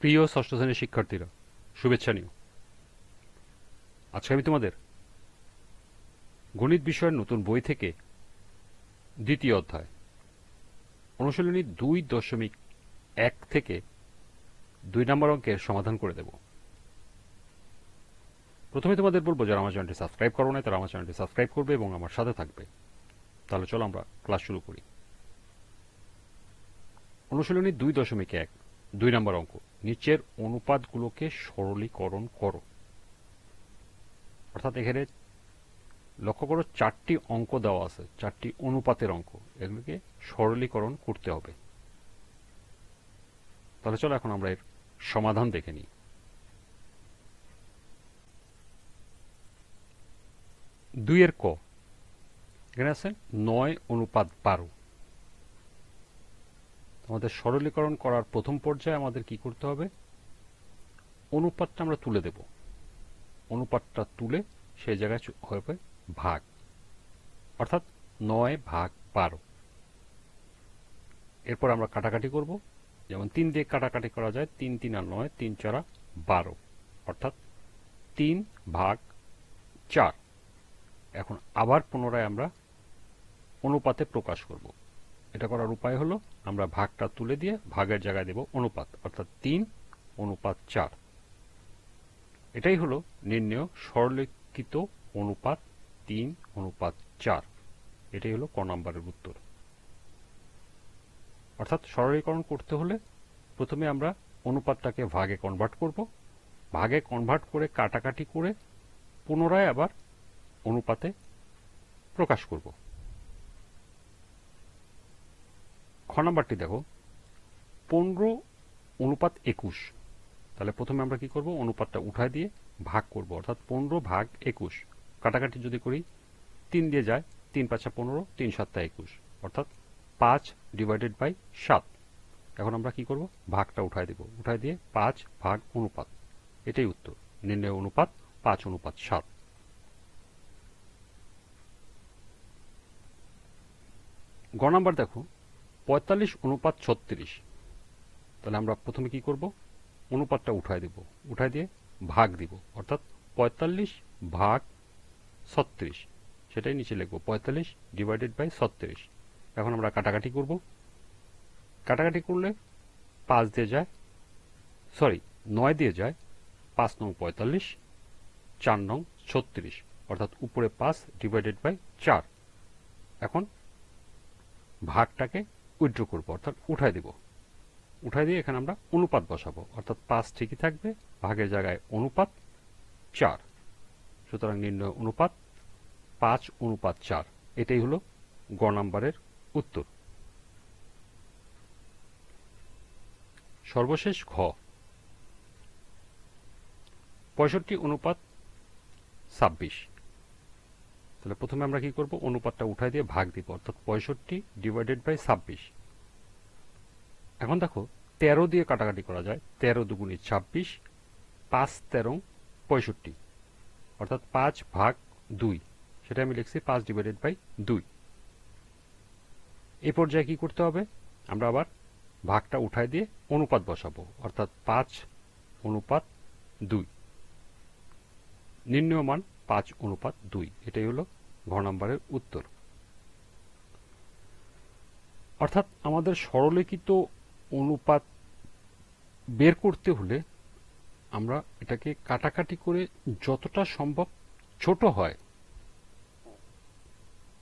প্রিয় ষষ্ঠ শ্রেণীর শিক্ষার্থীরা, শুভেচ্ছা নিও। আজকে আমি তোমাদের গণিত বিষয়ের নতুন বই থেকে দ্বিতীয় অধ্যায় অনুশীলনী 2.1 থেকে 2 নম্বর অঙ্কের সমাধান করে দেব। প্রথমে তোমাদের বলবো, যারা আমার চ্যানেলটি সাবস্ক্রাইব করো না তারা আমার চ্যানেলটি সাবস্ক্রাইব করবে এবং আমার সাথে থাকবে। তাহলে চলো আমরা ক্লাস শুরু করি। অনুশীলনী 2.1 2 নম্বর অঙ্ক, নিচের অনুপাতগুলোকে সরলীকরণ করো। অর্থাৎ এখানে লক্ষ্য করো, 4টি অঙ্ক দেওয়া আছে, 4টি অনুপাতের অঙ্ক, এগুলোকে সরলীকরণ করতে হবে। তাহলে চলো এখন আমরা এর সমাধান দেখে নিই। দুইয়ের ক, এখানে আছে 9:12। আমাদের সরলীকরণ করার প্রথম পর্যায়ে আমাদের কি করতে হবে? অনুপাতটা আমরা তুলে দেব। অনুপাতটা তুলে সেই জায়গায় হবে ভাগ, অর্থাৎ 9/12। এরপর আমরা কাটাকাটি করব, যেমন 3 দিয়ে কাটাকাটি করা যায়, 3 3 আর 9, 3 4 12, অর্থাৎ 3/4। এখন আবার পুনরায় আমরা অনুপাতে প্রকাশ করব। এটা করার উপায় হলো, আমরা ভাগটা তুলে দিয়ে ভাগের জায়গায় দেব অনুপাত, অর্থাৎ 3:4। এটাই হলো নির্ণেয় সরলীকৃত অনুপাত 3:4। এটাই হলো ক নম্বরের উত্তর। অর্থাৎ সরলীকরণ করতে হলে প্রথমে আমরা অনুপাতটাকে ভাগে কনভার্ট করব, ভাগে কনভার্ট করে কাটাকাটি করে পুনরায় আবার অনুপাতে প্রকাশ করব। খ নাম্বারটি দেখো, 15:21। তাহলে প্রথমে আমরা কি করব? অনুপাতটা উঠায় দিয়ে ভাগ করব, অর্থাৎ 15/21। কাটাকাটি যদি করি, 3 দিয়ে যায়, 3 5 15, 3 7 21, অর্থাৎ 5/7। এখন আমরা কি করব? ভাগটা উঠায় দেব, উঠায় দিয়ে 5 ভাগ অনুপাত, এটাই উত্তর। নির্ণয় অনুপাত 5:7। গ নাম্বার দেখো, 45:36। তাহলে আমরা প্রথমে কি করব? অনুপাতটা উঠায় দেব, উঠায় দিয়ে ভাগ দিব, অর্থাৎ 45/36, সেটাই নিচে লিখব, 45/36। এখন আমরা কাটাকাটি করব। কাটাকাটি করলে 5 দিয়ে যায়, 9 দিয়ে যায়, 5 নং 45, 4 নং 36, অর্থাৎ উপরে 5/4। এখন ভাগটাকে উইথড্র করব, অর্থাৎ উঠায় দেব, উঠায় দিয়ে এখানে আমরা অনুপাত বসাবো, অর্থাৎ 5 ঠিকই থাকবে, ভাগের জায়গায় অনুপাত 4। সুতরাং নির্ণয় অনুপাত 5:4। এটাই হলো গ নাম্বারের উত্তর। সর্বশেষ ঘ, 65:26। তাহলে প্রথমে আমরা কি করব? অনুপাতটা উঠায় দিয়ে ভাগ দিব, অর্থাৎ 65/26। এখন দেখো, 13 দিয়ে কাটাকাটি করা যায়, 13 দুগুণে 26, 5 13 65, অর্থাৎ 5/2, সেটা আমি লিখছি 5/2। এই পর্যায়ে কি করতে হবে? আমরা আবার ভাগটা উঠায় দিয়ে অনুপাত বসাবো, অর্থাৎ 5:2। নির্ণয় মান 5:2। এটাই হলো ঘ নম্বরের উত্তর। অর্থাৎ আমাদের সরলীকৃত অনুপাত বের করতে হলে আমরা এটাকে কাটাকাটি করে যতটা সম্ভব ছোট হয়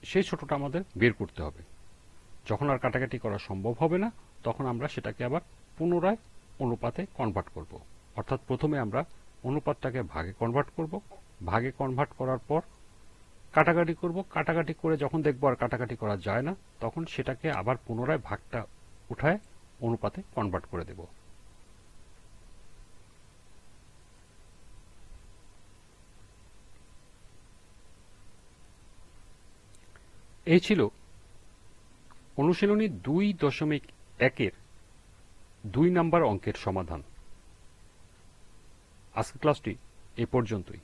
সেই ছোটটা আমাদের বের করতে হবে। যখন আর কাটাকাটি করা সম্ভব হবে না, তখন আমরা সেটাকে আবার পুনরায় অনুপাতে কনভার্ট করব। অর্থাৎ প্রথমে আমরা অনুপাতটাকে ভাগে কনভার্ট করব, ভাগে কনভার্ট করার পর কাটাকাটি করব, কাটাকাটি করে যখন দেখব আর কাটাকাটি করা যায় না, তখন সেটাকে আবার পুনরায় ভাগটা উঠায় অনুপাতে কনভার্ট করে দেব। এই ছিল অনুশীলনী 2.1-এর 2 নম্বর অঙ্কের সমাধান। আজকের ক্লাসটি এ পর্যন্তই।